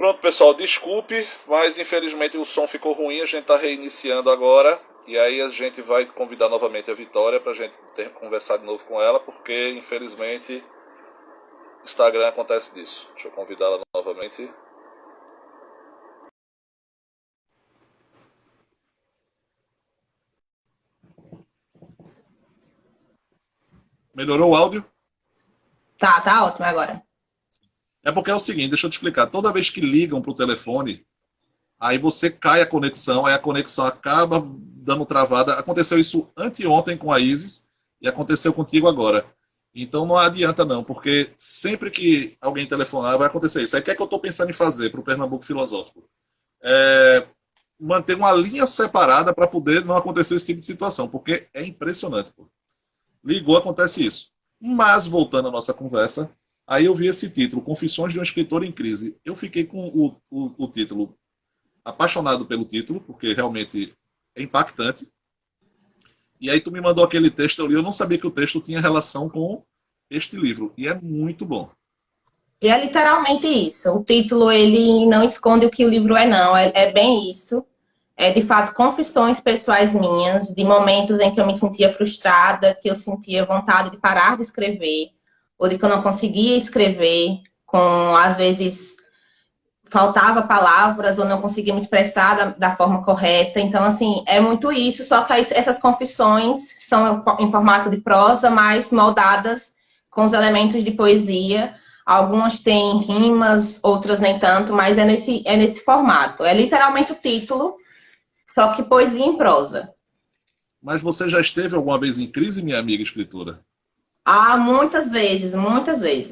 Pronto, pessoal, desculpe, mas infelizmente o som ficou ruim, a gente está reiniciando agora. E aí a gente vai convidar novamente a Vitória para a gente conversar de novo com ela, porque infelizmente o Instagram acontece disso. Deixa eu convidá-la novamente. Melhorou o áudio? Tá ótimo agora. É porque é o seguinte, deixa eu te explicar. Toda vez que ligam para o telefone, aí você cai a conexão, aí a conexão acaba dando travada. Aconteceu isso anteontem com a Isis e aconteceu contigo agora. Então não adianta não, porque sempre que alguém telefonar vai acontecer isso. Aí o que é que eu estou pensando em fazer para o Pernambuco Filosófico? Manter uma linha separada para poder não acontecer esse tipo de situação, porque é impressionante. Pô. Ligou, acontece isso. Mas, voltando à nossa conversa, aí eu vi esse título, Confissões de um Escritor em Crise. Eu fiquei com o título apaixonado pelo título, porque realmente é impactante. E aí tu me mandou aquele texto, eu li, eu não sabia que o texto tinha relação com este livro. E é muito bom. E é literalmente isso. O título, ele não esconde o que o livro é, não. É bem isso. É, de fato, confissões pessoais minhas, de momentos em que eu me sentia frustrada, que eu sentia vontade de parar de escrever, ou de que eu não conseguia escrever, com, às vezes, faltava palavras, ou não conseguia me expressar da forma correta. Então, assim, é muito isso, só que essas confissões são em formato de prosa, mas moldadas com os elementos de poesia. Algumas têm rimas, outras nem tanto, mas é nesse formato. É literalmente o título, só que poesia em prosa. Mas você já esteve alguma vez em crise, minha amiga escritora? Ah, muitas vezes,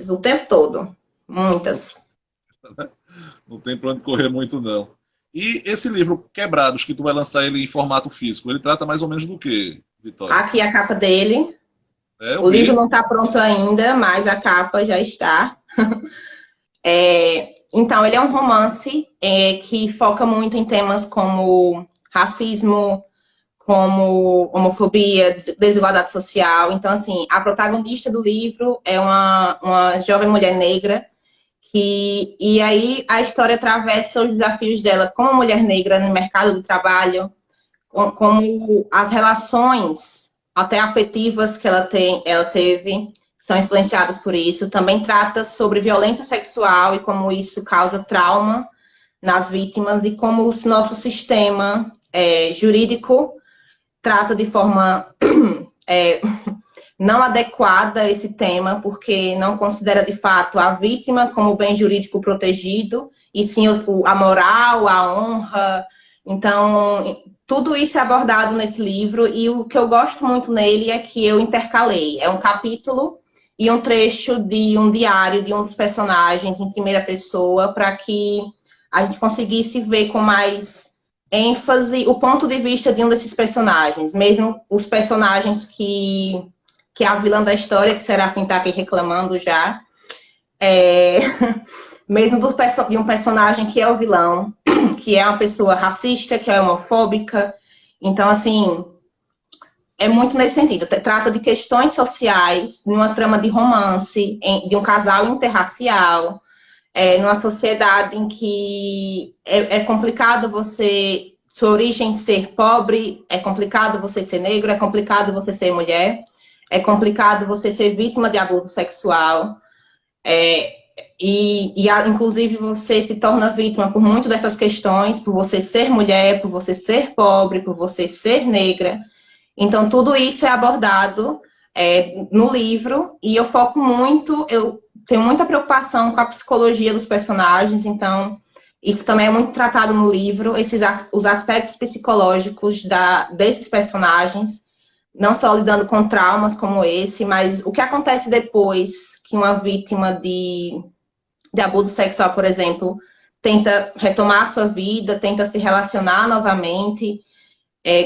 o tempo todo. Muitas. Não tem para onde correr muito, não. E esse livro, Quebrados, que tu vai lançar ele em formato físico, ele trata mais ou menos do que, Vitória? Aqui a capa dele. Eu O livro vi. não está pronto ainda, mas a capa já está. Então, ele é um romance que foca muito em temas como racismo, como homofobia, desigualdade social. Então, assim, a protagonista do livro é uma jovem mulher negra e aí a história atravessa os desafios dela como mulher negra no mercado do trabalho, como as relações até afetivas que ela teve são influenciadas por isso. Também trata sobre violência sexual e como isso causa trauma nas vítimas e como o nosso sistema jurídico trata de forma não adequada esse tema, porque não considera de fato a vítima como bem jurídico protegido, e sim a moral, a honra. Então, tudo isso é abordado nesse livro, e o que eu gosto muito nele é que eu intercalei. É um capítulo e um trecho de um diário de um dos personagens em primeira pessoa, para que a gente conseguisse ver com mais ênfase o ponto de vista de um desses personagens, mesmo os personagens que é a vilã da história, que Serafim está aqui reclamando já, mesmo de um personagem que é o vilão, que é uma pessoa racista, que é homofóbica. Então, assim, é muito nesse sentido. Trata de questões sociais, numa trama de romance, de um casal interracial, numa sociedade em que é complicado você, sua origem ser pobre, é complicado você ser negro, é complicado você ser mulher, é complicado você ser vítima de abuso sexual, inclusive você se torna vítima por muito dessas questões, por você ser mulher, por você ser pobre, por você ser negra. Então, tudo isso é abordado no livro, e eu foco muito, eu tenho muita preocupação com a psicologia dos personagens, então isso também é muito tratado no livro, os aspectos psicológicos desses personagens, não só lidando com traumas como esse, mas o que acontece depois que uma vítima de abuso sexual, por exemplo, tenta retomar a sua vida, tenta se relacionar novamente,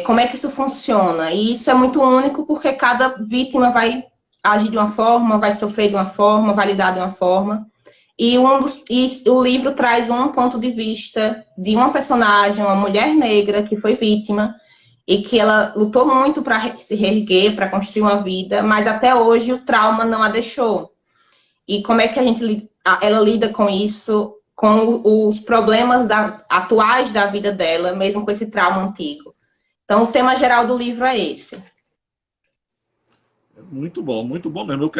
como é que isso funciona? E isso é muito único porque cada vítima vai agir de uma forma, vai sofrer de uma forma, vai lidar de uma forma. E o livro traz um ponto de vista de uma personagem, uma mulher negra que foi vítima e que ela lutou muito para se reerguer, para construir uma vida, mas até hoje o trauma não a deixou. E como é que ela lida com isso com os problemas atuais da vida dela, mesmo com esse trauma antigo. Então, o tema geral do livro é esse. Muito bom mesmo.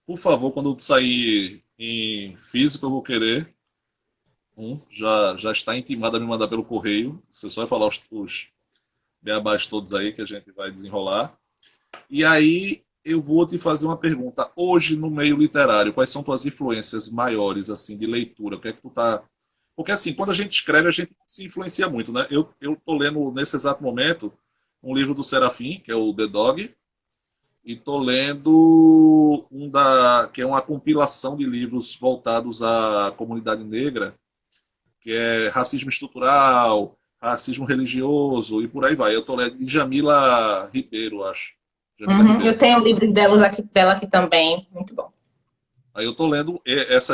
Por favor, quando eu sair em físico, eu vou querer. Já está intimado a me mandar pelo correio. Você só vai falar os beabás todos aí que a gente vai desenrolar. E aí eu vou te fazer uma pergunta. Hoje, no meio literário, quais são tuas influências maiores, assim, de leitura? O que é que tu tá... Porque, assim, quando a gente escreve, a gente se influencia muito, né? Eu tô lendo, nesse exato momento, um livro do Serafim, que é o The Dog, e tô lendo que é uma compilação de livros voltados à comunidade negra, que é racismo estrutural, racismo religioso e por aí vai. Eu tô lendo de Jamila Ribeiro, acho. Jamila Ribeiro. Eu tenho livros dela aqui também, muito bom. Aí eu tô lendo,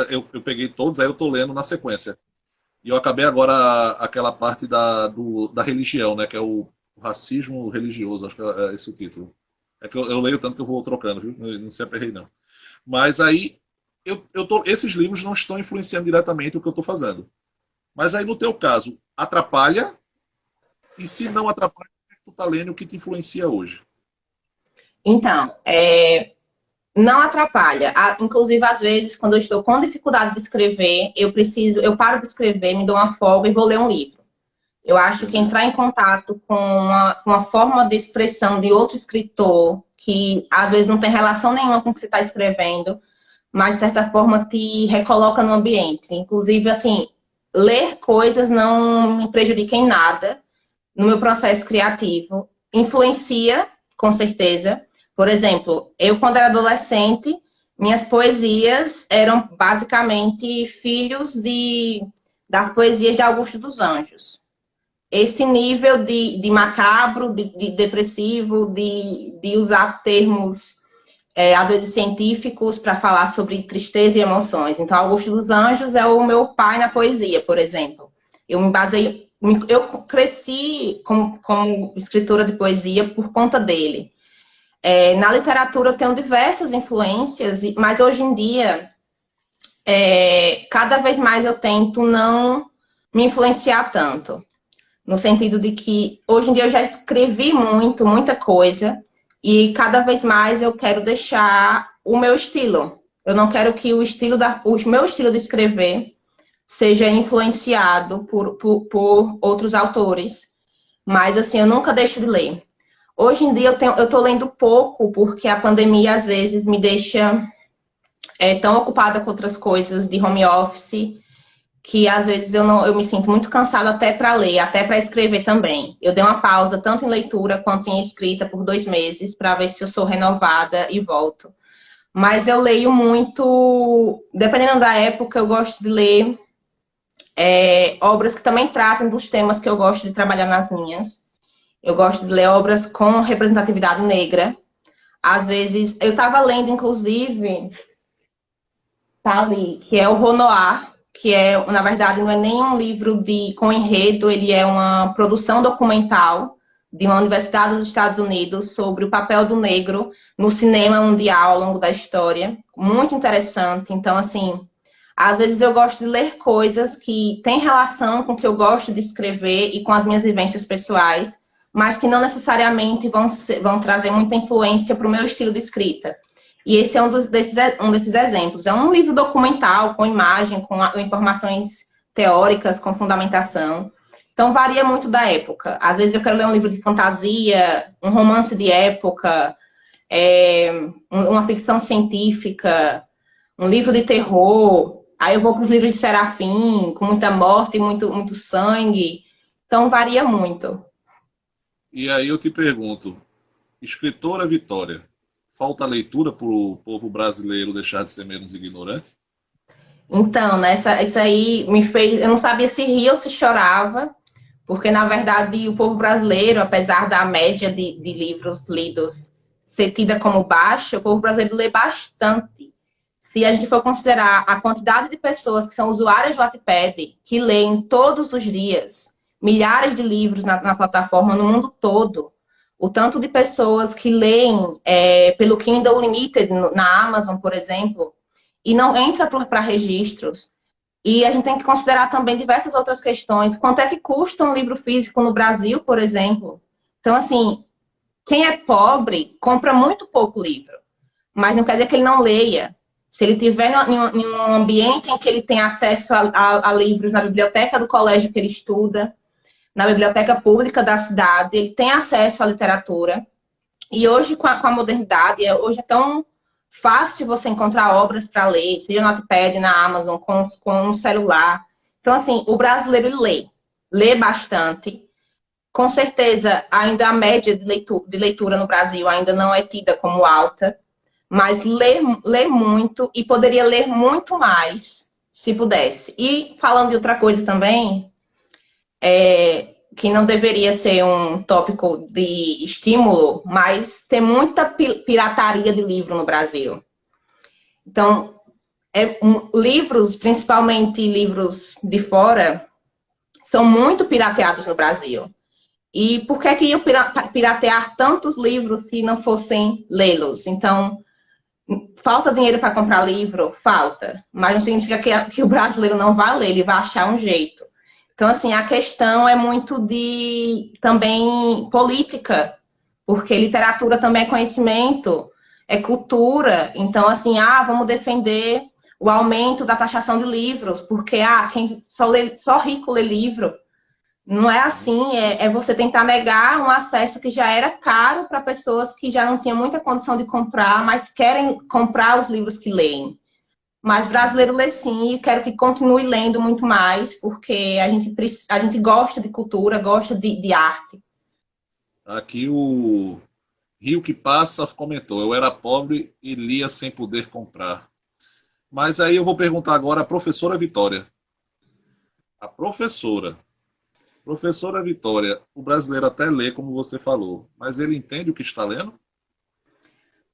eu peguei todos, aí eu tô lendo na sequência. E eu acabei agora aquela parte da religião, né? Que é o racismo religioso, acho que é esse o título. É que eu leio tanto que eu vou trocando, viu? Não se aperrei, não. Mas aí, esses livros não estão influenciando diretamente o que eu estou fazendo. Mas aí, no teu caso, atrapalha? E se não atrapalha, o que tu tá lendo, o que te influencia hoje? Então, não atrapalha. Inclusive, às vezes, quando eu estou com dificuldade de escrever, eu paro de escrever, me dou uma folga e vou ler um livro. Eu acho que entrar em contato com uma forma de expressão de outro escritor, que às vezes não tem relação nenhuma com o que você está escrevendo, mas de certa forma te recoloca no ambiente. Inclusive, assim, ler coisas não me prejudica em nada no meu processo criativo. Influencia, com certeza. Por exemplo, eu quando era adolescente, minhas poesias eram basicamente filhos das poesias de Augusto dos Anjos. Esse nível de macabro, de depressivo, de usar termos, às vezes, científicos para falar sobre tristeza e emoções. Então, Augusto dos Anjos é o meu pai na poesia, por exemplo. Eu cresci como escritora de poesia por conta dele. Na literatura eu tenho diversas influências, mas hoje em dia, cada vez mais eu tento não me influenciar tanto. No sentido de que hoje em dia eu já escrevi muita coisa, e cada vez mais eu quero deixar o meu estilo. Eu não quero que o meu estilo de escrever seja influenciado por outros autores. Mas assim, eu nunca deixo de ler. Hoje em dia eu tô lendo pouco, porque a pandemia às vezes me deixa tão ocupada com outras coisas de home office, que às vezes eu me sinto muito cansada até para ler, até para escrever também. Eu dei uma pausa tanto em leitura quanto em escrita por 2 meses para ver se eu sou renovada e volto. Mas eu leio muito, dependendo da época, eu gosto de ler obras que também tratam dos temas que eu gosto de trabalhar nas minhas. Eu gosto de ler obras com representatividade negra. Às vezes, eu estava lendo, inclusive, tá ali, que é o Renoir, que na verdade, não é nem um livro com enredo, ele é uma produção documental de uma universidade dos Estados Unidos sobre o papel do negro no cinema mundial ao longo da história. Muito interessante. Então, assim, às vezes eu gosto de ler coisas que têm relação com o que eu gosto de escrever e com as minhas vivências pessoais, mas que não necessariamente vão trazer muita influência para o meu estilo de escrita. E esse é um desses exemplos. É um livro documental, com imagem, com informações teóricas, com fundamentação. Então, varia muito da época. Às vezes eu quero ler um livro de fantasia, um romance de época, uma ficção científica, um livro de terror. Aí eu vou para os livros de Serafim, com muita morte e muito sangue. Então, varia muito. E aí eu te pergunto, escritora Vitória, falta leitura para o povo brasileiro deixar de ser menos ignorante? Então, né, isso aí me fez... Eu não sabia se ria ou se chorava, porque, na verdade, o povo brasileiro, apesar da média de livros lidos ser tida como baixa, o povo brasileiro lê bastante. Se a gente for considerar a quantidade de pessoas que são usuárias do Wattpad, que leem todos os dias milhares de livros na plataforma no mundo todo, o tanto de pessoas que leem pelo Kindle Unlimited na Amazon, por exemplo, e não entra para registros, E a gente tem que considerar também diversas outras questões. Quanto é que custa um livro físico no Brasil, por exemplo? Então, assim, quem é pobre compra muito pouco livro, mas não quer dizer que ele não leia. Se ele tiver em um ambiente em que ele tem acesso a livros na biblioteca do colégio que ele estuda, na biblioteca pública da cidade, ele tem acesso à literatura. E hoje, com a modernidade, hoje é tão fácil você encontrar obras para ler, seja no iPad, na Amazon, com um celular. Então, assim, o brasileiro lê bastante. Com certeza, ainda a média de leitura no Brasil ainda não é tida como alta, mas lê muito e poderia ler muito mais se pudesse. E falando de outra coisa também, que não deveria ser um tópico de estímulo, mas tem muita pirataria de livro no Brasil. Então, livros, principalmente livros de fora, são muito pirateados no Brasil. E por que iam piratear tantos livros se não fossem lê-los? Então, falta dinheiro para comprar livro? Falta. Mas não significa que o brasileiro não vai ler, ele vai achar um jeito. Então, assim, a questão é muito também política, porque literatura também é conhecimento, é cultura. Então, assim, vamos defender o aumento da taxação de livros, porque quem só rico lê livro. Não é assim, é você tentar negar um acesso que já era caro para pessoas que já não tinham muita condição de comprar, mas querem comprar os livros que leem. Mas brasileiro lê sim, e quero que continue lendo muito mais, porque a gente gosta de cultura, gosta de arte. Aqui o Rio que Passa comentou, eu era pobre e lia sem poder comprar. Mas aí eu vou perguntar agora à professora Vitória. A professora Vitória, o brasileiro até lê, como você falou, mas ele entende o que está lendo?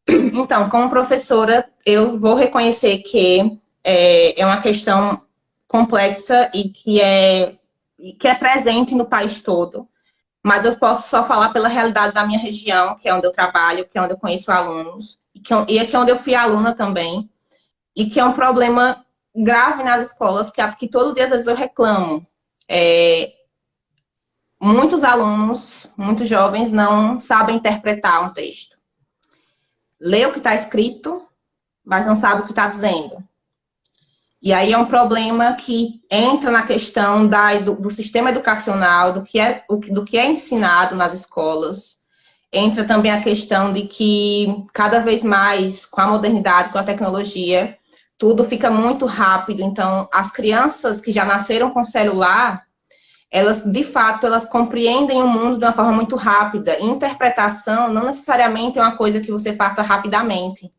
Então, como professora, eu vou reconhecer que é uma questão complexa e que é presente no país todo. Mas eu posso só falar pela realidade da minha região, que é onde eu trabalho, que é onde eu conheço alunos, e aqui é onde eu fui aluna também, e que é um problema grave nas escolas, que todo dia, às vezes, eu reclamo. Muitos alunos, muitos jovens, não sabem interpretar um texto. Lê o que está escrito, mas não sabe o que está dizendo. E aí é um problema que entra na questão do sistema educacional, do que é ensinado nas escolas. Entra também a questão de que, cada vez mais, com a modernidade, com a tecnologia, tudo fica muito rápido. Então, as crianças que já nasceram com celular, elas, de fato, elas compreendem o mundo de uma forma muito rápida. Interpretação não necessariamente é uma coisa que você faça rapidamente.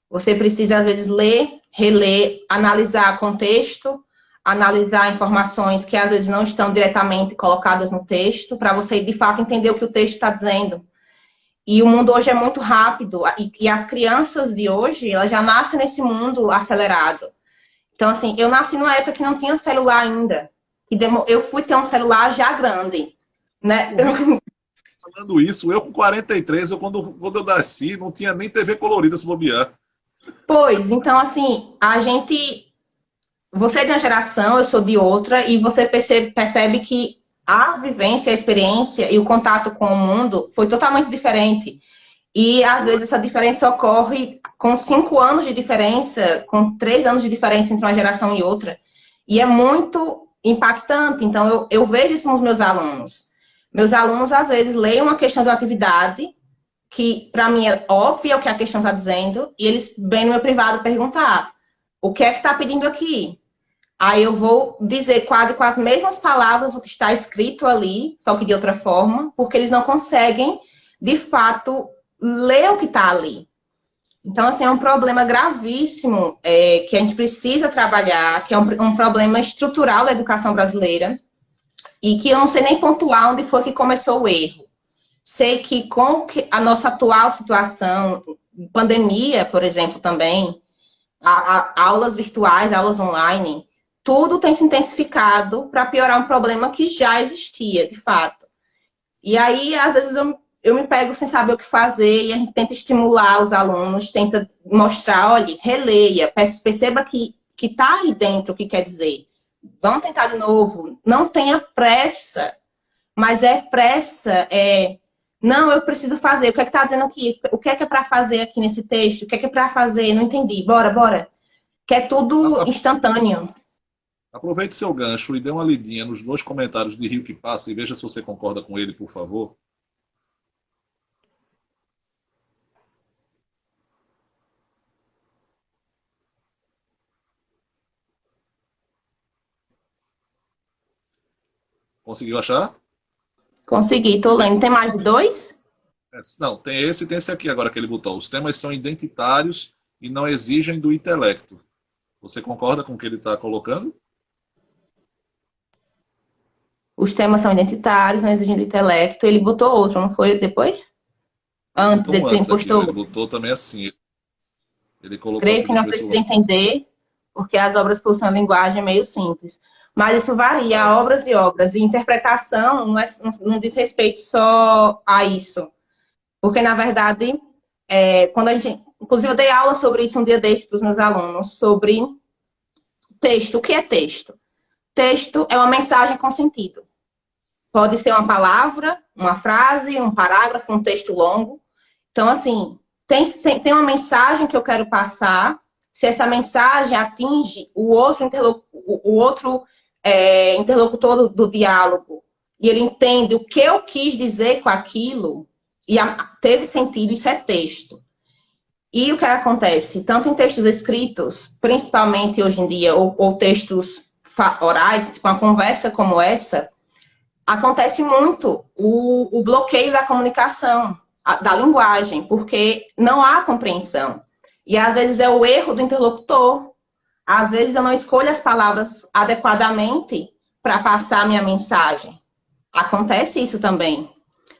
Você precisa, às vezes, ler, reler, analisar contexto, analisar informações que, às vezes, não estão diretamente colocadas no texto, para você, de fato, entender o que o texto está dizendo. E o mundo hoje é muito rápido, e as crianças de hoje, elas já nascem nesse mundo acelerado. Então, assim, eu nasci numa época que não tinha celular ainda. Eu fui ter um celular já grande, né? Falando isso, eu com 43, quando eu nasci, não tinha nem TV colorida se bobear. Pois, então, assim, você é de uma geração, eu sou de outra, e você percebe que a vivência, a experiência e o contato com o mundo foi totalmente diferente. E, às vezes, essa diferença ocorre com 5 anos de diferença, com 3 anos de diferença entre uma geração e outra. E é muito impactante. Então, eu vejo isso nos meus alunos. Meus alunos, às vezes, leem uma questão de uma atividade que, para mim, é óbvio o que a questão está dizendo, e eles vêm no meu privado perguntar: o que é que está pedindo aqui? Aí eu vou dizer quase com as mesmas palavras o que está escrito ali, só que de outra forma, porque eles não conseguem, de fato, ler o que está ali. Então, assim, é um problema gravíssimo que a gente precisa trabalhar, que é um problema estrutural da educação brasileira, e que eu não sei nem pontuar onde foi que começou o erro. Sei que com a nossa atual situação, pandemia, por exemplo, também, aulas virtuais, aulas online, tudo tem se intensificado para piorar um problema que já existia, de fato. E aí, às vezes, eu me pego sem saber o que fazer, e a gente tenta estimular os alunos, tenta mostrar, olha, releia, perceba que que está aí dentro o que quer dizer. Vamos tentar de novo. Não tenha pressa. Mas pressa, não, eu preciso fazer. O que é que está dizendo aqui? O que é para fazer aqui nesse texto? O que é para fazer? Não entendi. Bora. Que é tudo instantâneo. Aproveite seu gancho e dê uma lidinha nos 2 comentários de Rio que Passa e veja se você concorda com ele, por favor. Conseguiu achar? Consegui, tô lendo. Tem mais de 2? Não, tem esse e tem esse aqui agora que ele botou. Os temas são identitários e não exigem do intelecto. Você concorda com o que ele está colocando? Os temas são identitários, não exigem do intelecto. Ele botou outro, não foi depois? Antes, ele postou. Ele botou também assim. Ele colocou Creio que não precisa entender, porque as obras possuem uma linguagem meio simples. Mas isso varia, obras e obras. E interpretação não diz respeito só a isso. Porque, na verdade, quando a gente... Inclusive, eu dei aula sobre isso um dia desses para os meus alunos, sobre texto. O que é texto? Texto é uma mensagem com sentido. Pode ser uma palavra, uma frase, um parágrafo, um texto longo. Então, assim, tem uma mensagem que eu quero passar. Se essa mensagem atinge o outro interlocutor do diálogo e ele entende o que eu quis dizer com aquilo e teve sentido, isso é texto. E o que acontece? Tanto em textos escritos, principalmente hoje em dia, ou textos orais, tipo uma conversa como essa, acontece muito o bloqueio da comunicação, da linguagem, porque não há compreensão. E às vezes é o erro do interlocutor. Às vezes eu não escolho as palavras adequadamente para passar a minha mensagem. Acontece isso também.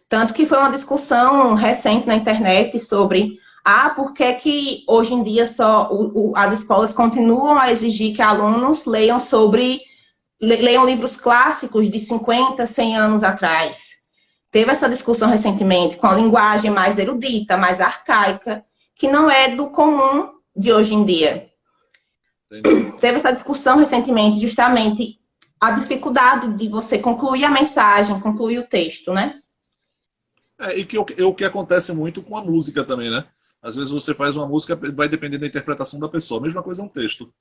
Tanto que foi uma discussão recente na internet sobre por que hoje em dia as escolas continuam a exigir que alunos leiam livros clássicos de 50, 100 anos atrás. Teve essa discussão recentemente com a linguagem mais erudita, mais arcaica, que não é do comum de hoje em dia. Entendi. Teve essa discussão recentemente, justamente a dificuldade de você concluir a mensagem, concluir o texto, né? O que acontece muito com a música também, né? Às vezes você faz uma música, vai depender da interpretação da pessoa. A mesma coisa é um texto.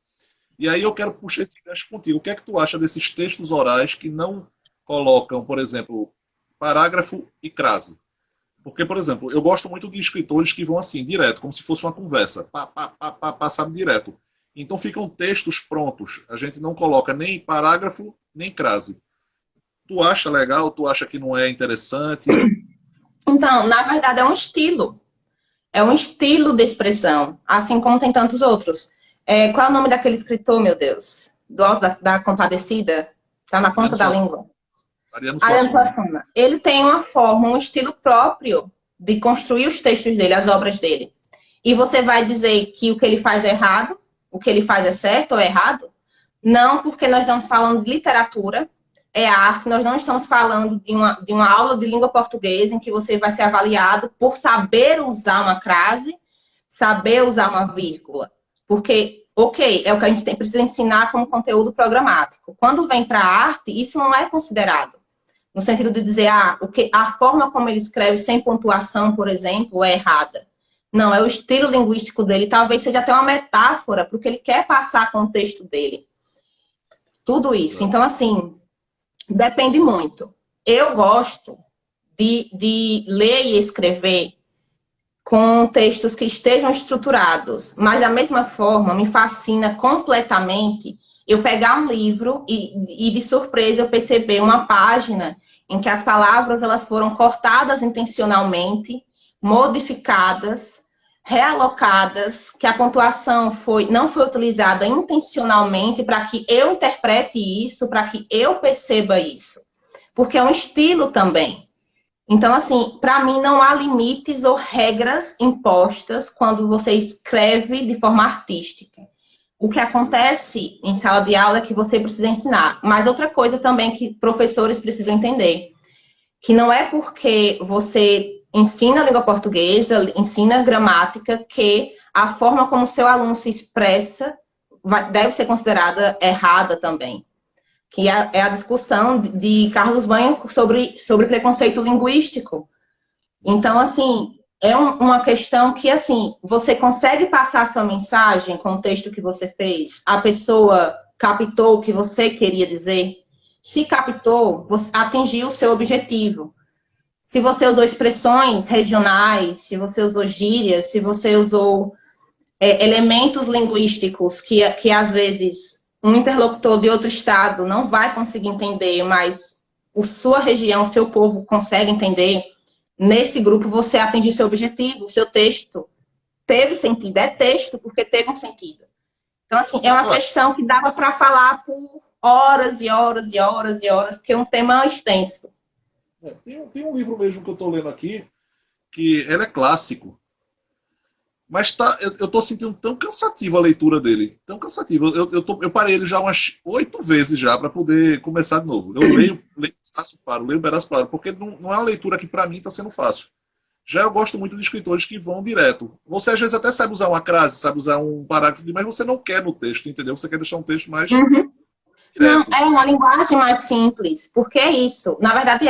E aí eu quero puxar esse gancho contigo. O que é que tu acha desses textos orais que não colocam, por exemplo, parágrafo e crase? Porque, por exemplo, eu gosto muito de escritores que vão assim, direto, como se fosse uma conversa. Sabe, direto. Então ficam textos prontos. A gente não coloca nem parágrafo, nem crase. Tu acha legal? Tu acha que não é interessante? Então, na verdade, é um estilo. É um estilo de expressão, assim como tem tantos outros. Qual é o nome daquele escritor, meu Deus? Do Alto da Compadecida? Tá na ponta da língua. Ariano Suassuna. Ele tem uma forma, um estilo próprio de construir os textos dele, as obras dele. E você vai dizer que o que ele faz é errado, o que ele faz é certo ou é errado? Não, porque nós estamos falando de literatura, é arte, nós não estamos falando de uma aula de língua portuguesa em que você vai ser avaliado por saber usar uma crase, saber usar uma vírgula. Porque, ok, é o que a gente precisa ensinar como conteúdo programático. Quando vem para a arte, isso não é considerado. No sentido de dizer, a forma como ele escreve sem pontuação, por exemplo, é errada. Não, é o estilo linguístico dele. Talvez seja até uma metáfora para o que ele quer passar com o texto dele. Tudo isso. Então, assim, depende muito. Eu gosto de ler e escrever com textos que estejam estruturados, mas da mesma forma me fascina completamente eu pegar um livro e de surpresa eu perceber uma página em que as palavras elas foram cortadas intencionalmente, modificadas, realocadas, que a pontuação não foi utilizada intencionalmente para que eu interprete isso, para que eu perceba isso. Porque é um estilo também. Então, assim, para mim não há limites ou regras impostas quando você escreve de forma artística. O que acontece em sala de aula é que você precisa ensinar. Mas outra coisa também que professores precisam entender, que não é porque você ensina a língua portuguesa, ensina gramática, que a forma como seu aluno se expressa deve ser considerada errada também, que é a discussão de Carlos Banha sobre preconceito linguístico. Então, assim, é uma questão que, assim, você consegue passar a sua mensagem com o texto que você fez? A pessoa captou o que você queria dizer? Se captou, você atingiu o seu objetivo. Se você usou expressões regionais, se você usou gírias, se você usou elementos linguísticos que às vezes um interlocutor de outro estado não vai conseguir entender, mas sua região, seu povo consegue entender, nesse grupo você atingiu seu objetivo, o seu texto teve sentido, é texto porque teve um sentido. Então, assim, é uma questão que dava para falar por horas e horas e horas e horas, porque é um tema extenso. Tem um livro mesmo que eu estou lendo aqui, que ele é clássico, mas eu estou sentindo tão cansativa a leitura dele, tão cansativa. Eu parei ele já umas 8 vezes já para poder começar de novo. Eu leio pedaço paro, leio pedaço paro, porque não é uma leitura que para mim está sendo fácil. Já eu gosto muito de escritores que vão direto. Você às vezes até sabe usar uma crase, sabe usar um parágrafo, mas você não quer no texto, entendeu? Você quer deixar um texto mais direto. Não, é uma linguagem mais simples, porque é isso. Na verdade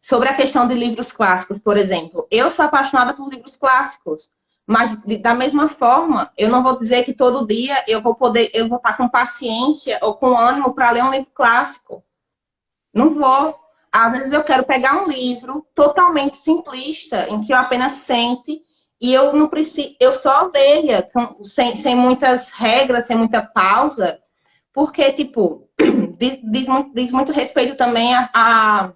sobre a questão de livros clássicos, por exemplo. Eu sou apaixonada por livros clássicos, mas da mesma forma, eu não vou dizer que todo dia eu vou estar com paciência ou com ânimo para ler um livro clássico. Não vou. Às vezes eu quero pegar um livro totalmente simplista, em que eu apenas sente e eu não preciso, eu só leia sem muitas regras, sem muita pausa, porque, tipo, diz muito respeito também a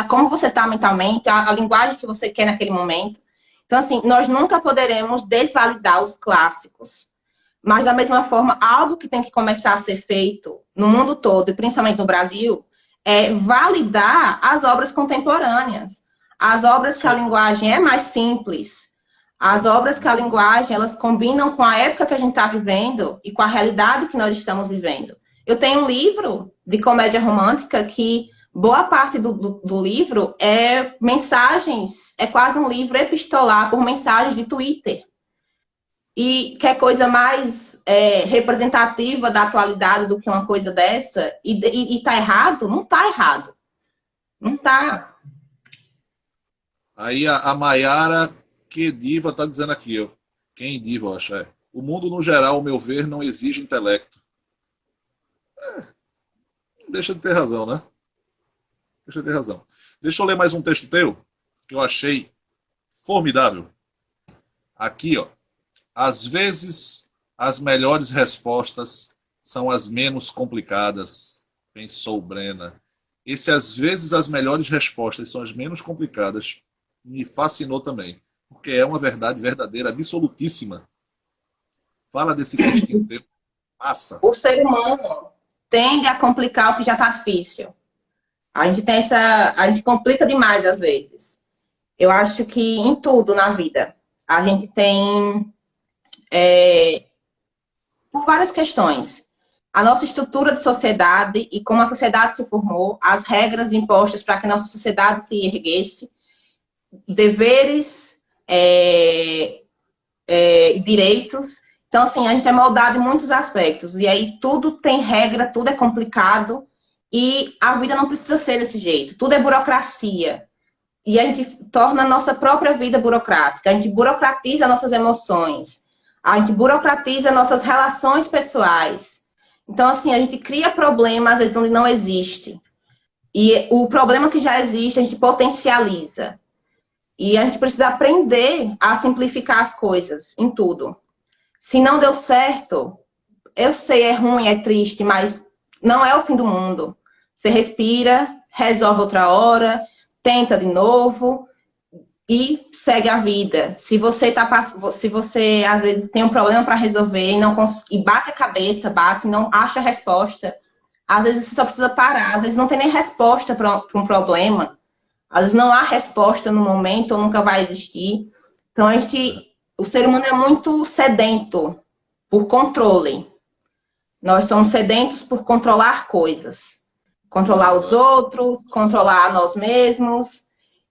como você está mentalmente, a linguagem que você quer naquele momento. Então, assim, nós nunca poderemos desvalidar os clássicos. Mas, da mesma forma, algo que tem que começar a ser feito no mundo todo, e principalmente no Brasil, é validar as obras contemporâneas. As obras que a linguagem é mais simples. As obras que a linguagem, elas combinam com a época que a gente está vivendo e com a realidade que nós estamos vivendo. Eu tenho um livro de comédia romântica que boa parte do livro é mensagens, é quase um livro epistolar por mensagens de Twitter. E que é coisa mais representativa da atualidade do que uma coisa dessa? E tá errado? Não tá errado. Não tá. Aí a Maiara, que diva, tá dizendo aqui, ó. Quem diva, eu acho, o mundo, no geral, ao meu ver, não exige intelecto. Deixa de ter razão, né? Deixa de ter razão. Deixa eu ler mais um texto teu, que eu achei formidável. Aqui, ó. Às vezes, as melhores respostas são as menos complicadas, pensou Brena. Esse, às vezes, as melhores respostas são as menos complicadas, me fascinou também, porque é uma verdade verdadeira, absolutíssima. Fala desse textinho teu. Passa. O ser humano tende a complicar o que já está difícil. A gente complica demais às vezes. Eu acho que em tudo na vida a gente tem por várias questões. A nossa estrutura de sociedade e como a sociedade se formou, as regras impostas para que a nossa sociedade se erguesse, deveres e direitos. Então, assim, a gente é moldado em muitos aspectos. E aí tudo tem regra, tudo é complicado. E a vida não precisa ser desse jeito. Tudo é burocracia. E a gente torna a nossa própria vida burocrática. A gente burocratiza nossas emoções. A gente burocratiza nossas relações pessoais. Então, assim, a gente cria problemas, às vezes, onde não existe. E o problema que já existe, a gente potencializa. E a gente precisa aprender a simplificar as coisas em tudo. Se não deu certo, eu sei, é ruim, é triste, mas não é o fim do mundo. Você respira, resolve outra hora, tenta de novo e segue a vida. Se você às vezes tem um problema para resolver e bate a cabeça, bate e não acha a resposta, às vezes você só precisa parar. Às vezes não tem nem resposta para um problema. Às vezes não há resposta no momento ou nunca vai existir. Então o ser humano é muito sedento por controle. Nós somos sedentos por controlar coisas. Controlar os outros, controlar nós mesmos.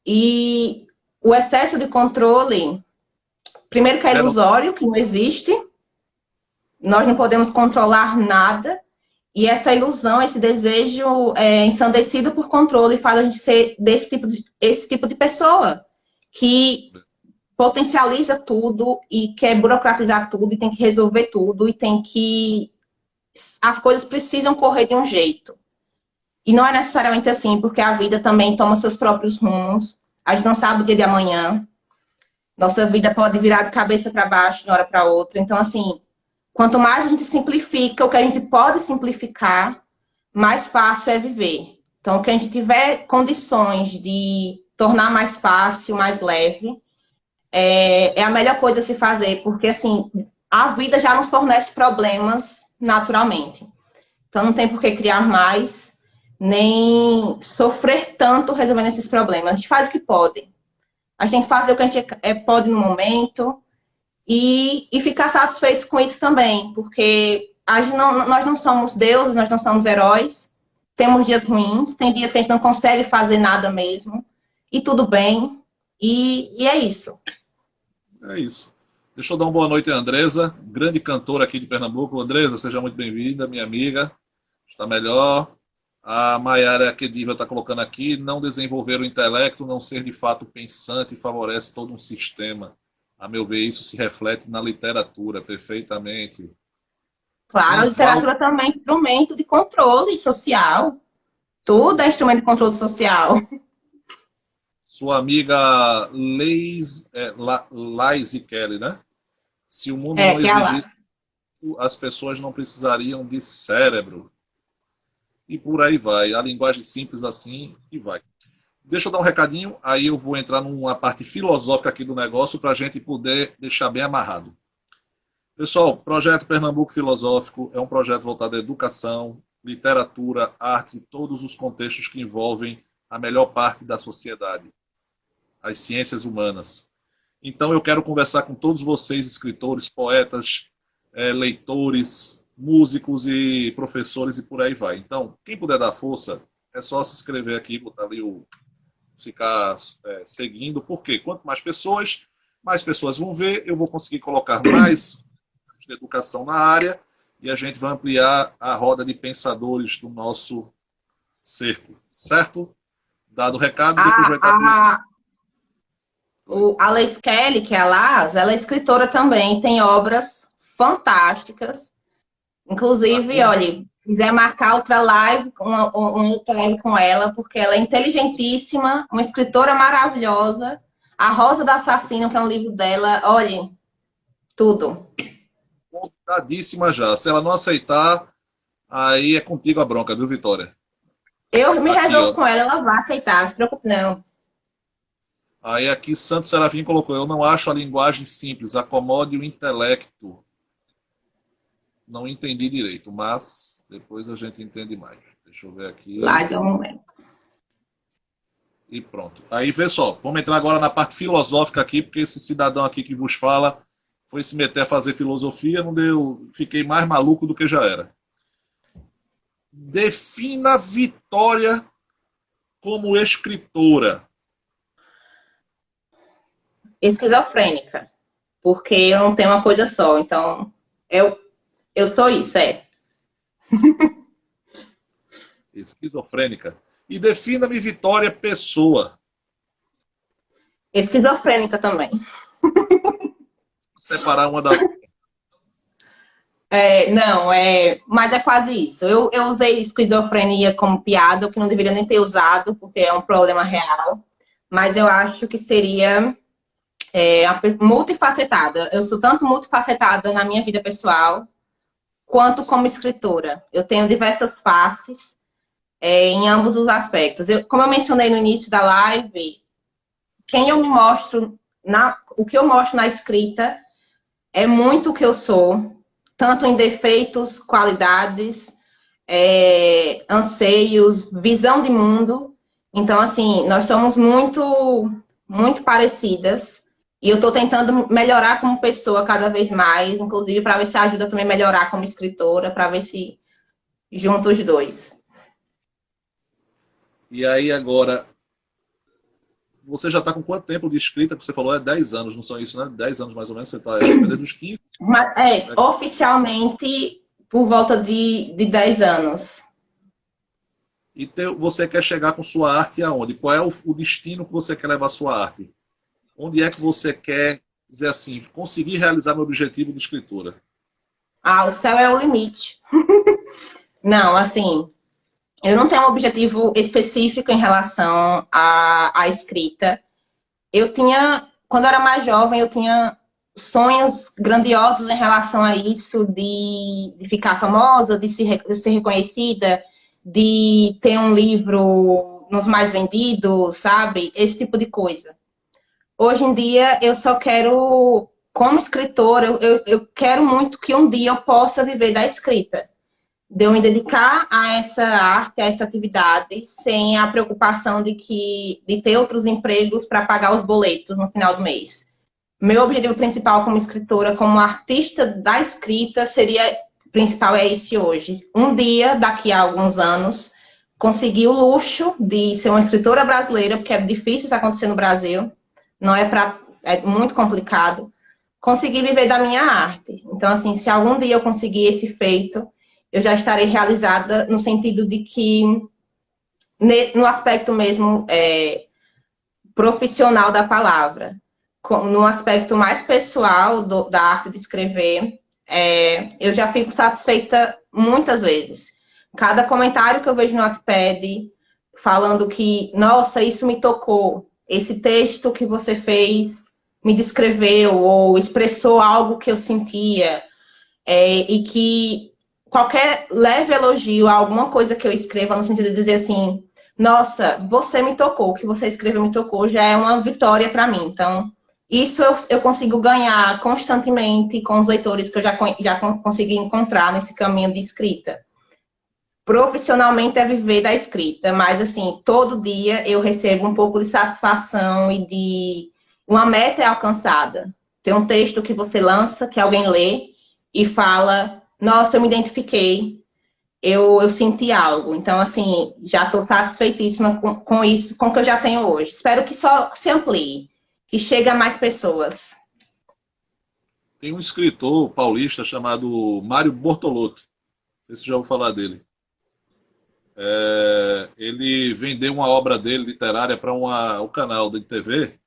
E o excesso de controle, primeiro que é ilusório, que não existe. nós não podemos controlar nada, e essa ilusão, esse desejo ensandecido por controle faz a gente ser esse tipo de pessoa, que potencializa tudo e quer burocratizar tudo, e tem que resolver tudo, e tem que... As coisas precisam correr de um jeito. E não é necessariamente assim, porque a vida também toma seus próprios rumos. A gente não sabe o dia de amanhã. Nossa vida pode virar de cabeça para baixo de uma hora para outra. Então, assim, quanto mais a gente simplifica o que a gente pode simplificar, mais fácil é viver. Então, o que a gente tiver condições de tornar mais fácil, mais leve, é a melhor coisa a se fazer, porque, assim, a vida já nos fornece problemas naturalmente. Então, não tem por que criar mais, nem sofrer tanto resolvendo esses problemas. A gente faz o que pode. A gente tem que fazer o que a gente pode no momento e ficar satisfeitos com isso também, porque nós não somos deuses, nós não somos heróis. Temos dias ruins, tem dias que a gente não consegue fazer nada mesmo, e tudo bem, e é isso. É isso. Deixa eu dar uma boa noite a Andresa, grande cantora aqui de Pernambuco. Andresa, seja muito bem-vinda, minha amiga. Está melhor. A Maiara Aquediva está colocando aqui, não desenvolver o intelecto, não ser de fato pensante, favorece todo um sistema. A meu ver, isso se reflete na literatura, perfeitamente. Claro, a literatura também é instrumento de controle social. Tudo é instrumento de controle social. Sua amiga Laís Kelly, né? Se o mundo não exigisse, as pessoas não precisariam de cérebro. E por aí vai. A linguagem simples assim e vai. Deixa eu dar um recadinho, aí eu vou entrar numa parte filosófica aqui do negócio para a gente poder deixar bem amarrado. Pessoal, Projeto Pernambuco Filosófico é um projeto voltado à educação, literatura, artes e todos os contextos que envolvem a melhor parte da sociedade, as ciências humanas. Então eu quero conversar com todos vocês, escritores, poetas, leitores, músicos e professores e por aí vai. Então, quem puder dar força, é só se inscrever aqui, botar ali ficar seguindo, porque quanto mais pessoas vão ver, eu vou conseguir colocar mais de educação na área e a gente vai ampliar a roda de pensadores do nosso cerco, certo? Dado o recado, depois vai estar... A Laís Kelly, que é a Laz, ela é escritora também, tem obras fantásticas. Inclusive, olha, quiser marcar outra live, uma outra live com ela, porque ela é inteligentíssima, uma escritora maravilhosa. A Rosa do Assassino, que é um livro dela, olha, tudo. Contadíssima já. Se ela não aceitar, aí é contigo a bronca, viu, Vitória? Eu me resolvo com ela vai aceitar, não se preocupe não. Aí aqui Santo Serafim colocou, eu não acho a linguagem simples, acomode o intelecto. Não entendi direito, mas depois a gente entende mais. Deixa eu ver aqui. Lá é um momento. E pronto. Aí, vê só, vamos entrar agora na parte filosófica aqui, porque esse cidadão aqui que vos fala foi se meter a fazer filosofia, não deu, fiquei mais maluco do que já era. Defina Vitória como escritora. Esquizofrênica. Porque eu não tenho uma coisa só. Então, eu sou isso, Esquizofrênica. E defina-me Vitória pessoa. Esquizofrênica também. Separar uma da outra. Não, mas é quase isso. Eu usei esquizofrenia como piada, o que não deveria nem ter usado, porque é um problema real. Mas eu acho que seria multifacetada. Eu sou tanto multifacetada na minha vida pessoal, quanto como escritora. Eu tenho diversas faces em ambos os aspectos. Como eu mencionei no início da live, quem eu me mostro, o que eu mostro na escrita é muito o que eu sou, tanto em defeitos, qualidades, anseios, visão de mundo. Então, assim, nós somos muito, muito parecidas. E eu estou tentando melhorar como pessoa cada vez mais, inclusive para ver se ajuda também a melhorar como escritora, para ver se junto os dois. E aí agora, você já está com quanto tempo de escrita? Que você falou 10 anos, não são isso, né? 10 anos mais ou menos, você está desde os 15 Oficialmente, por volta de 10 anos. E você quer chegar com sua arte aonde? Qual é o destino que você quer levar a sua arte? Onde é que você quer dizer assim, conseguir realizar meu objetivo de escritora? Ah, o céu é o limite. Não, assim, eu não tenho um objetivo específico em relação à escrita. Quando eu era mais jovem, eu tinha sonhos grandiosos em relação a isso, de ficar famosa, de ser reconhecida, de ter um livro nos mais vendidos, sabe? Esse tipo de coisa. Hoje em dia, eu só quero, como escritora, eu quero muito que um dia eu possa viver da escrita, de eu me dedicar a essa arte, a essa atividade, sem a preocupação de ter outros empregos para pagar os boletos no final do mês. Meu objetivo principal como escritora, como artista da escrita, seria principal é esse hoje. Um dia, daqui a alguns anos, conseguir o luxo de ser uma escritora brasileira, porque é difícil isso acontecer no Brasil, não é para é muito complicado. Conseguir viver da minha arte. Então, assim, se algum dia eu conseguir esse feito, eu já estarei realizada no sentido de que, no aspecto mesmo profissional da palavra, no aspecto mais pessoal da arte de escrever, eu já fico satisfeita muitas vezes. Cada comentário que eu vejo no Wattpad falando que, nossa, isso me tocou, esse texto que você fez me descreveu ou expressou algo que eu sentia, e que qualquer leve elogio a alguma coisa que eu escreva, no sentido de dizer assim, nossa, você me tocou, o que você escreveu me tocou, já é uma vitória para mim. Então, isso eu consigo ganhar constantemente com os leitores que eu já consegui encontrar nesse caminho de escrita. Profissionalmente é viver da escrita, mas assim, todo dia eu recebo um pouco de satisfação e de uma meta é alcançada. Tem um texto que você lança, que alguém lê e fala, nossa, eu me identifiquei, eu senti algo. Então, assim, já estou satisfeitíssima com isso, com o que eu já tenho hoje. Espero que só se amplie, que chegue a mais pessoas. Tem um escritor paulista chamado Mário Bortolotto. Não sei se você já ouviu falar dele. Ele vendeu uma obra dele literária para o canal da TV.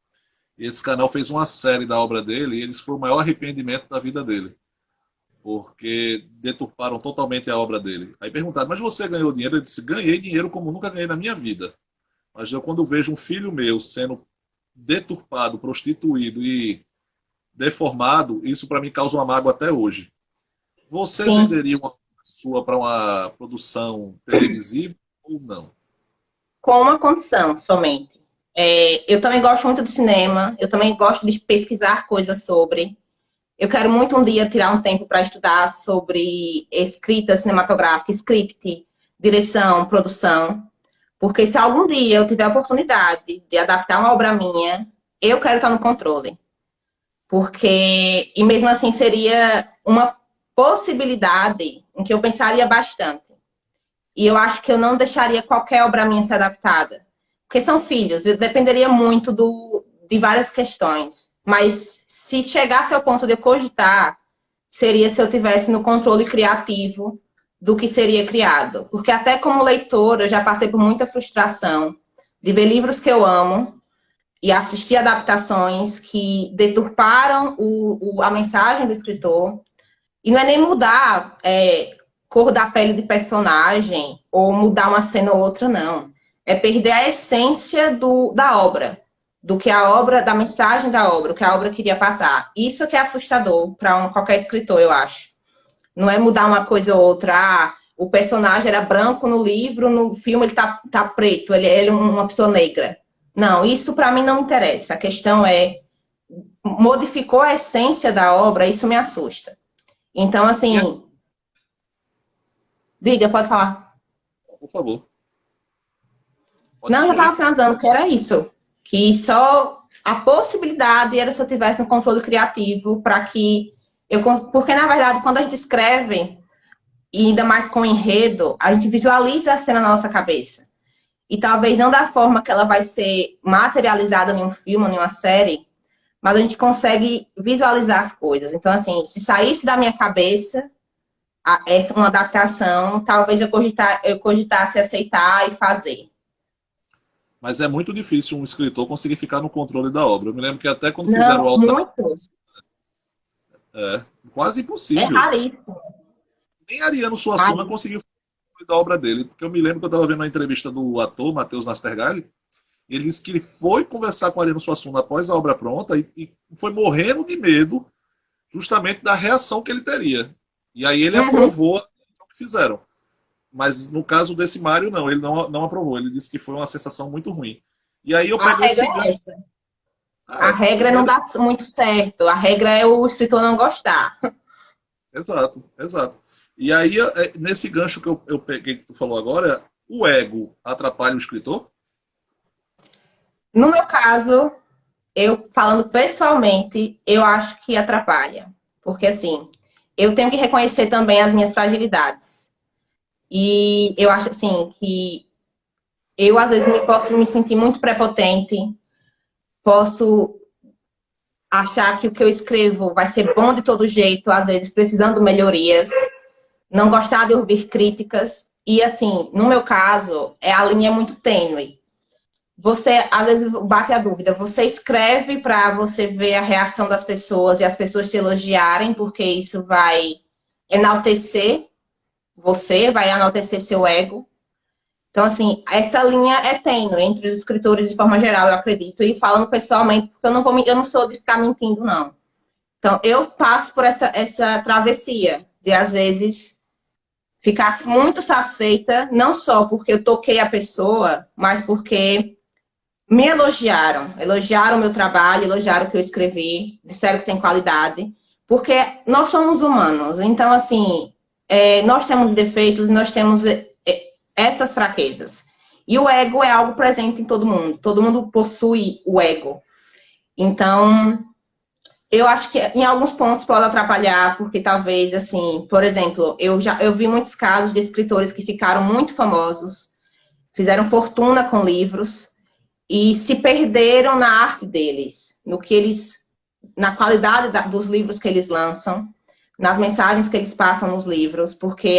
E esse canal fez uma série da obra dele e eles foi o maior arrependimento da vida dele. Porque deturparam totalmente a obra dele. Aí perguntaram, mas você ganhou dinheiro? Ele disse, ganhei dinheiro como nunca ganhei na minha vida. Mas eu, quando vejo um filho meu sendo deturpado, prostituído e deformado, isso para mim causa uma mágoa até hoje. Você Sim. venderia uma sua para uma produção televisiva ou não? Com uma condição somente. Eu também gosto muito de cinema, eu também gosto de pesquisar coisas sobre. Eu quero muito um dia tirar um tempo para estudar sobre escrita cinematográfica, script, direção, produção. Porque se algum dia eu tiver a oportunidade de adaptar uma obra minha, eu quero estar no controle. Porque, e mesmo assim, seria uma possibilidade em que eu pensaria bastante. E eu acho que eu não deixaria qualquer obra minha ser adaptada. Porque são filhos, eu dependeria muito de várias questões. Mas se chegasse ao ponto de eu cogitar, seria se eu tivesse no controle criativo do que seria criado. Porque até como leitora, eu já passei por muita frustração de ver livros que eu amo e assistir adaptações que deturparam a mensagem do escritor. E não é nem mudar cor da pele de personagem ou mudar uma cena ou outra, não. É perder a essência da obra, do que a obra, da mensagem da obra, o que a obra queria passar. Isso que é assustador para qualquer escritor, eu acho. Não é mudar uma coisa ou outra. Ah, o personagem era branco no livro, no filme ele tá preto, ele é uma pessoa negra. Não, isso para mim não me interessa. A questão é, modificou a essência da obra, isso me assusta. Então, assim, diga, pode falar. Por favor. Pode Não, eu já concluir. estava finalizando que era isso. Que só a possibilidade era se eu tivesse um controle criativo para que eu... Porque, na verdade, quando a gente escreve, e ainda mais com enredo, a gente visualiza a cena na nossa cabeça. E talvez não da forma que ela vai ser materializada em um filme, em uma série, mas a gente consegue visualizar as coisas. Então, assim, se saísse da minha cabeça essa uma adaptação, talvez eu cogitasse aceitar e fazer. Mas é muito difícil um escritor conseguir ficar no controle da obra. Eu me lembro que até quando fizeram o Não, Alta, muito. é quase É impossível. raríssimo. Nem Ariano Suassuna Raríssimo. conseguiu da obra dele. Porque eu me lembro que eu estava vendo uma entrevista do ator, Matheus Nastergalli, e ele disse que ele foi conversar com Ariano Suassuna após a obra pronta e foi morrendo de medo justamente da reação que ele teria. E aí ele Uhum. aprovou o que fizeram. Mas no caso desse Mário, não, ele não aprovou. Ele disse que foi uma sensação muito ruim. E aí eu A pego regra esse é gancho. essa. A regra não dá muito certo. A regra é o escritor não gostar. Exato, exato. E aí, nesse gancho que eu peguei que tu falou agora, o ego atrapalha o escritor? No meu caso, eu falando pessoalmente, eu acho que atrapalha. Porque assim, eu tenho que reconhecer também as minhas fragilidades. E eu acho assim que eu às vezes posso me sentir muito prepotente, posso achar que o que eu escrevo vai ser bom de todo jeito, às vezes precisando de melhorias, não gostar de ouvir críticas. E assim, no meu caso, a linha é muito tênue. Você, às vezes, bate a dúvida. Você escreve para você ver a reação das pessoas e as pessoas te elogiarem, porque isso vai enaltecer você, vai enaltecer seu ego. Então, assim, essa linha é tênue entre os escritores de forma geral, eu acredito. E falando pessoalmente, porque eu não sou de ficar mentindo, não. Então, eu passo por essa travessia de, às vezes, ficar muito satisfeita, não só porque eu toquei a pessoa, mas porque me elogiaram o meu trabalho, elogiaram o que eu escrevi, disseram que tem qualidade, porque nós somos humanos. Então, assim, nós temos defeitos, nós temos essas fraquezas. E o ego é algo presente em todo mundo possui o ego. Então, eu acho que em alguns pontos pode atrapalhar, porque talvez, assim, por exemplo, eu vi muitos casos de escritores que ficaram muito famosos, fizeram fortuna com livros e se perderam na arte deles, na qualidade dos livros que eles lançam, nas mensagens que eles passam nos livros, porque,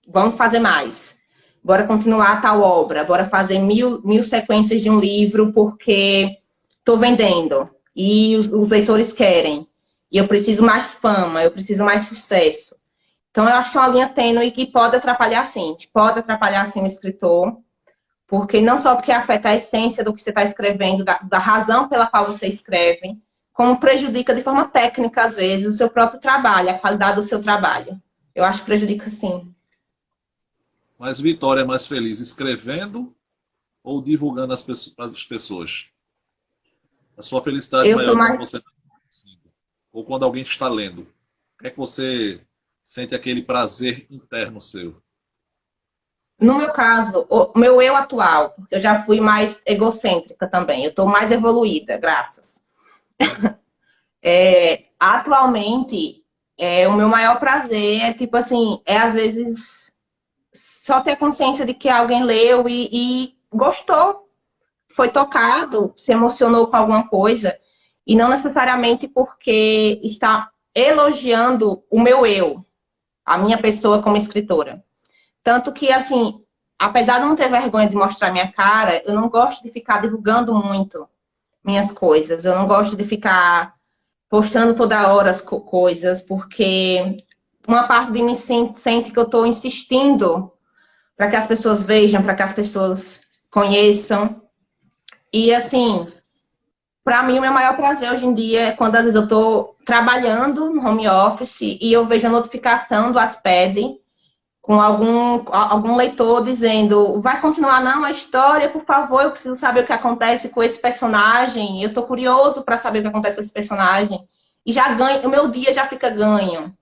vamos fazer mais. Bora continuar tal obra, bora fazer mil sequências de um livro porque estou vendendo. E os leitores querem. E eu preciso mais fama, eu preciso mais sucesso. Então, eu acho que é uma linha tênue que pode atrapalhar, sim. Pode atrapalhar, sim, o escritor. Porque não só porque afeta a essência do que você está escrevendo, da razão pela qual você escreve, como prejudica de forma técnica, às vezes, o seu próprio trabalho, a qualidade do seu trabalho. Eu acho que prejudica, sim. Mas Vitória é mais feliz escrevendo ou divulgando as pessoas? A sua felicidade Eu sou maior quando mais. você está produzindo, ou quando alguém está lendo? O que é que você sente aquele prazer interno seu? No meu caso, o meu eu atual, porque eu já fui mais egocêntrica também. Eu estou mais evoluída, graças. Atualmente, o meu maior prazer é, tipo assim, às vezes só ter consciência de que alguém leu e gostou, foi tocado, se emocionou com alguma coisa, e não necessariamente porque está elogiando o meu eu, a minha pessoa como escritora. Tanto que, assim, apesar de eu não ter vergonha de mostrar minha cara, eu não gosto de ficar divulgando muito minhas coisas. Eu não gosto de ficar postando toda hora as coisas, porque uma parte de mim sente que eu estou insistindo para que as pessoas vejam, para que as pessoas conheçam. E, assim, para mim, o meu maior prazer hoje em dia é quando, às vezes, eu estou trabalhando no home office e eu vejo a notificação do Wattpad com algum leitor dizendo: vai continuar não a história, por favor, eu preciso saber o que acontece com esse personagem, eu tô curioso para saber o que acontece com esse personagem. E já ganho, o meu dia já fica ganho.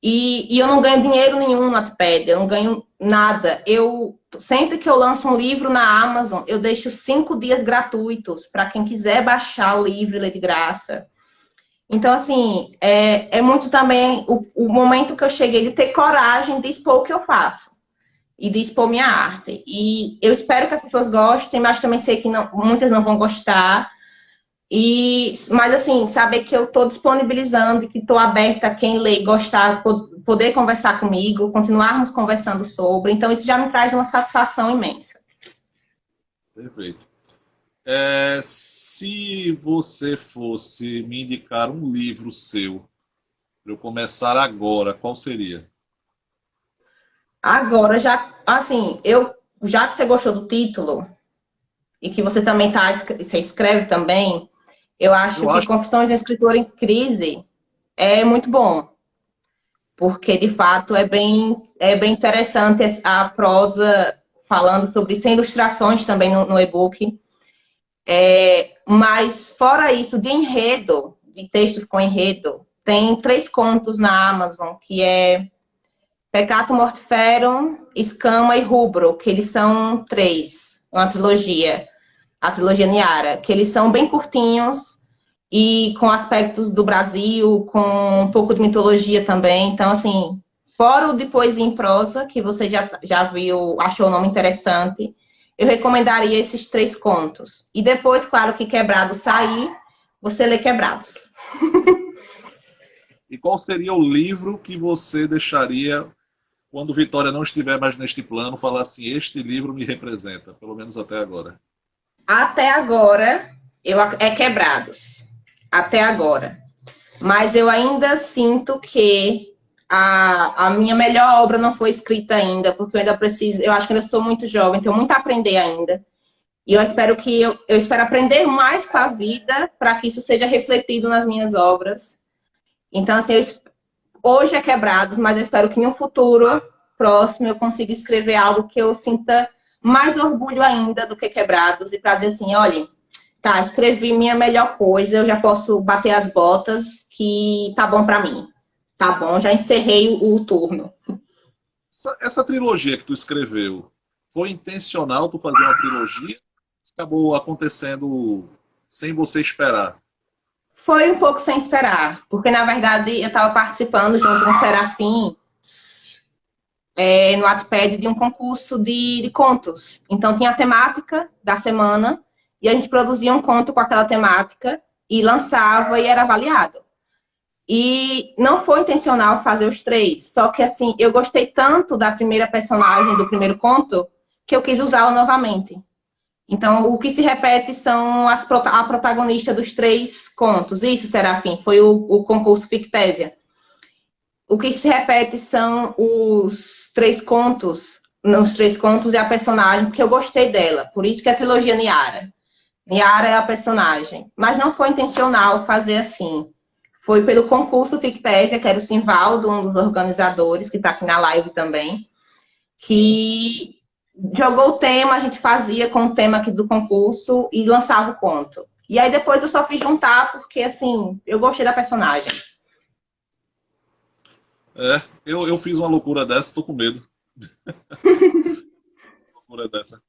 E eu não ganho dinheiro nenhum no Wattpad, eu não ganho nada. Sempre que eu lanço um livro na Amazon, eu deixo 5 dias gratuitos para quem quiser baixar o livro e ler de graça. Então, assim, é muito também o momento que eu cheguei de ter coragem de expor o que eu faço e de expor minha arte. E eu espero que as pessoas gostem, mas também sei que muitas não vão gostar. Mas assim, saber que eu estou disponibilizando e que estou aberta a quem lê e gostar, poder conversar comigo, continuarmos conversando sobre. Então, isso já me traz uma satisfação imensa. Perfeito. Se você fosse me indicar um livro seu, para eu começar agora, qual seria? Agora, já que você gostou do título e que você também você escreve também, eu acho Eu que acho. Confissões de um Escritor em Crise é muito bom, porque de fato é bem interessante a prosa falando sobre isso, tem ilustrações também no e-book. Mas fora isso, de enredo, de textos com enredo, tem 3 contos na Amazon, que é Peccato Mortiferum, Escama e Rubro, que eles são 3, uma trilogia, a trilogia Niara, que eles são bem curtinhos e com aspectos do Brasil, com um pouco de mitologia também. Então, assim, fora o de poesia em prosa, que você já viu, achou o nome interessante, eu recomendaria esses 3 contos. E depois, claro, que Quebrado sair, você lê Quebrados. E qual seria o livro que você deixaria quando Vitória não estiver mais neste plano, falar assim, este livro me representa, pelo menos até agora? Até agora, é Quebrados. Até agora. Mas eu ainda sinto que a minha melhor obra não foi escrita ainda, porque eu ainda preciso, eu acho que ainda sou muito jovem, tenho muito a aprender ainda. E eu espero aprender mais com a vida para que isso seja refletido nas minhas obras. Então, assim, hoje é Quebrados, mas eu espero que em um futuro próximo eu consiga escrever algo que eu sinta mais orgulho ainda do que Quebrados e para dizer assim, olha, tá, escrevi minha melhor coisa, eu já posso bater as botas que tá bom para mim. Tá bom, já encerrei o turno. Essa trilogia que tu escreveu, foi intencional tu fazer uma trilogia? Acabou acontecendo sem você esperar? Foi um pouco sem esperar, porque na verdade eu estava participando junto com o Serafim no Wattpad de um concurso de contos. Então tinha a temática da semana e a gente produzia um conto com aquela temática e lançava e era avaliado. E não foi intencional fazer os 3, só que assim, eu gostei tanto da primeira personagem do primeiro conto que eu quis usá-la novamente. Então, o que se repete são a protagonista dos 3 contos. Isso, Serafim, foi o concurso Fictésia. O que se repete são os 3 contos, nos 3 contos é a personagem, porque eu gostei dela. Por isso que é a trilogia Niara. Niara é a personagem. Mas não foi intencional fazer assim. Foi pelo concurso Fictésia, que era o Simvaldo, um dos organizadores, que está aqui na live também, que jogou o tema, a gente fazia com o tema aqui do concurso e lançava o conto. E aí depois eu só fiz juntar porque, assim, eu gostei da personagem. Eu fiz uma loucura dessa, tô com medo. Loucura dessa.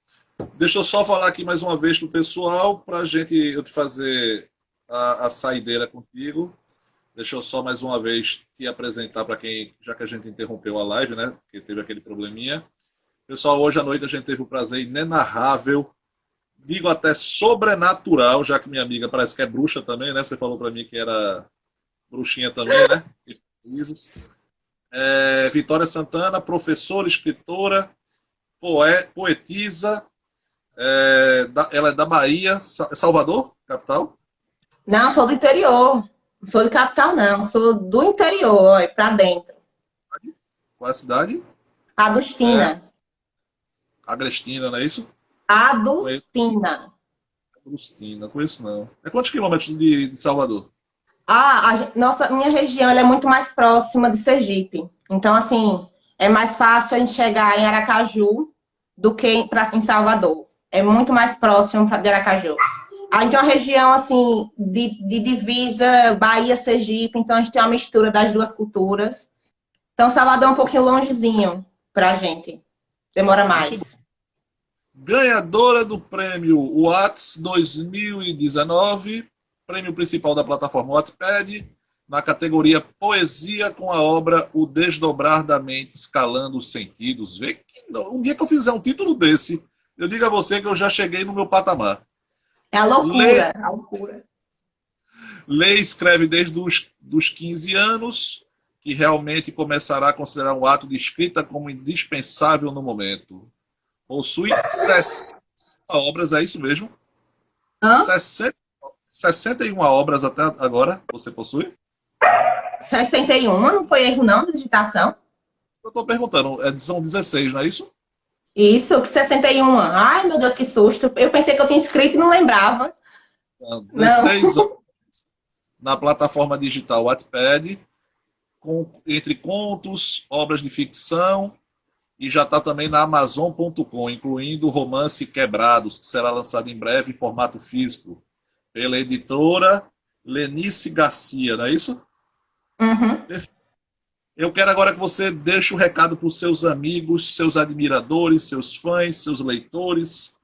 Deixa eu só falar aqui mais uma vez pro pessoal, pra gente eu te fazer a saideira contigo. Deixa eu só mais uma vez te apresentar para quem, já que a gente interrompeu a live, né? Que teve aquele probleminha. Pessoal, hoje à noite a gente teve o prazer inenarrável, digo até sobrenatural, já que minha amiga parece que é bruxa também, né? Você falou para mim que era bruxinha também, né? Vitória Santana, professora, escritora, poetisa, ela é da Bahia, Salvador, capital? Não, sou do interior. Não sou de capital, não. Sou do interior, é pra dentro. Qual é a cidade? Agostina. Agrestina, não é isso? Agostina. Agostina, conheço não. É quantos quilômetros de Salvador? Minha região ela é muito mais próxima de Sergipe. Então, assim, é mais fácil a gente chegar em Aracaju do que em Salvador. É muito mais próximo de Aracaju. A gente é uma região, assim, de divisa Bahia-Sergipe, então a gente tem uma mistura das 2 culturas. Então, Salvador é um pouquinho longezinho pra gente. Demora mais. Ganhadora do prêmio Whats 2019, prêmio principal da plataforma Wattpad, na categoria Poesia com a obra O Desdobrar da Mente Escalando os Sentidos. Vê que um dia que eu fizer um título desse, eu digo a você que eu já cheguei no meu patamar. É a loucura. A loucura. Lê e escreve desde dos 15 anos, que realmente começará a considerar um ato de escrita como indispensável no momento. Possui 60 obras, é isso mesmo? Hã? 61 obras até agora, você possui? 61, não foi erro não de digitação? Eu estou perguntando, são 16, não é isso? Isso, 61. Ai, meu Deus, que susto. Eu pensei que eu tinha escrito e não lembrava. Não, Não. 16 obras na plataforma digital Wattpad, entre contos, obras de ficção, e já está também na Amazon.com, incluindo o romance Quebrados, que será lançado em breve em formato físico, pela editora Lenice Garcia, não é isso? Uhum. Eu quero agora que você deixe o recado para os seus amigos, seus admiradores, seus fãs, seus leitores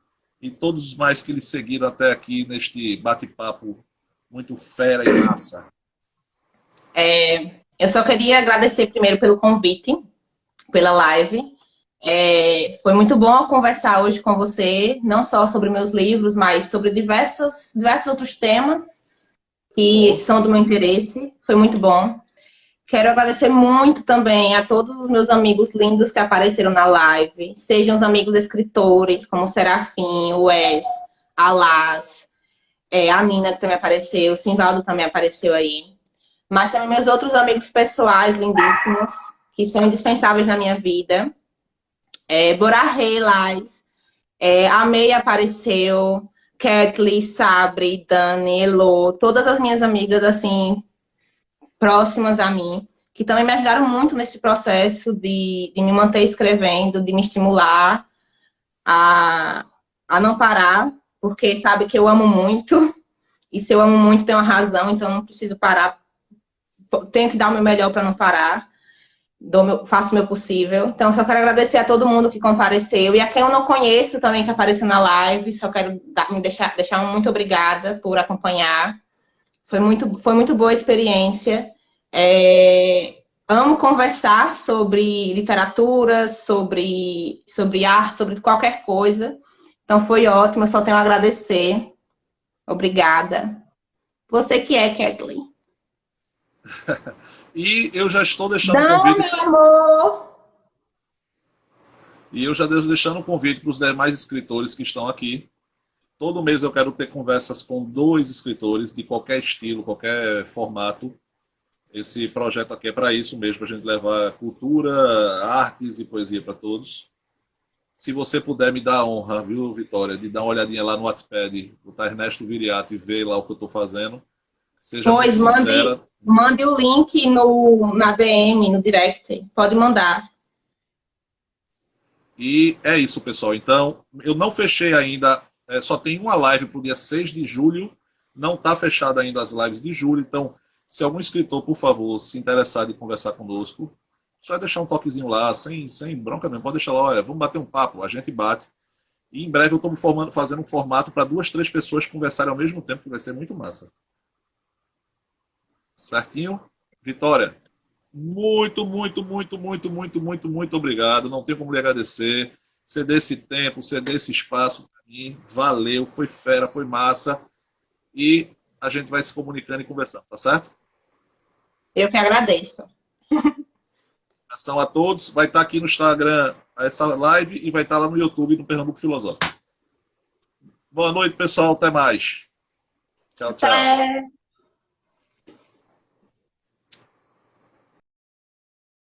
e todos os mais que lhe seguiram até aqui neste bate-papo muito fera e massa. Eu só queria agradecer primeiro pelo convite, pela live. Foi muito bom conversar hoje com você, não só sobre meus livros, mas sobre diversos outros temas que Bom, são do meu interesse. Foi muito bom. Quero agradecer muito também a todos os meus amigos lindos que apareceram na live, sejam os amigos escritores, como o Serafim, o Wes, a Laz, a Nina que também apareceu, o Simvaldo também apareceu aí. Mas também meus outros amigos pessoais lindíssimos, que são indispensáveis na minha vida. Borarrei, Laz, a May apareceu, Kathleen, Sabre, Dani, Elo, todas as minhas amigas, assim, próximas a mim, que também me ajudaram muito nesse processo de me manter escrevendo, de me estimular a, a não parar, porque sabe que eu amo muito, e se eu amo muito, tem uma razão, então não preciso parar, tenho que dar o meu melhor para não parar, faço o meu possível. Então, só quero agradecer a todo mundo que compareceu, e a quem eu não conheço também que apareceu na live, só quero deixar um muito obrigada por acompanhar. Foi muito boa a experiência. Amo conversar sobre literatura, sobre arte, sobre qualquer coisa. Então foi ótimo, eu só tenho a agradecer. Obrigada. Você que é, Kathleen. e eu já estou deixando um Não, convite. meu amor. E eu já estou deixando um convite para os demais escritores que estão aqui. Todo mês eu quero ter conversas com 2 escritores de qualquer estilo, qualquer formato. Esse projeto aqui é para isso mesmo, para a gente levar cultura, artes e poesia para todos. Se você puder me dar a honra, viu, Vitória, de dar uma olhadinha lá no Wattpad, botar Ernesto Viriato e ver lá o que eu estou fazendo. Seja muito Pois sincera. mande o link na DM, no direct. Pode mandar. E é isso, pessoal. Então, eu não fechei ainda, só tem uma live para o dia 6 de julho, não está fechada ainda as lives de julho, então, se algum escritor, por favor, se interessar em conversar conosco, só é deixar um toquezinho lá, sem bronca mesmo, pode deixar lá, olha, vamos bater um papo, a gente bate. E em breve eu estou fazendo um formato para 2, 3 pessoas conversarem ao mesmo tempo, que vai ser muito massa. Certinho? Vitória, muito, muito, muito, muito, muito, muito, muito obrigado. Não tenho como lhe agradecer. Você dê esse tempo, você dê esse espaço para mim. Valeu, foi fera, foi massa. E a gente vai se comunicando e conversando, tá certo? Eu que agradeço. Abração a todos. Vai estar aqui no Instagram essa live e vai estar lá no YouTube no Pernambuco Filosófico. Boa noite, pessoal. Até mais. Tchau, tchau. Até.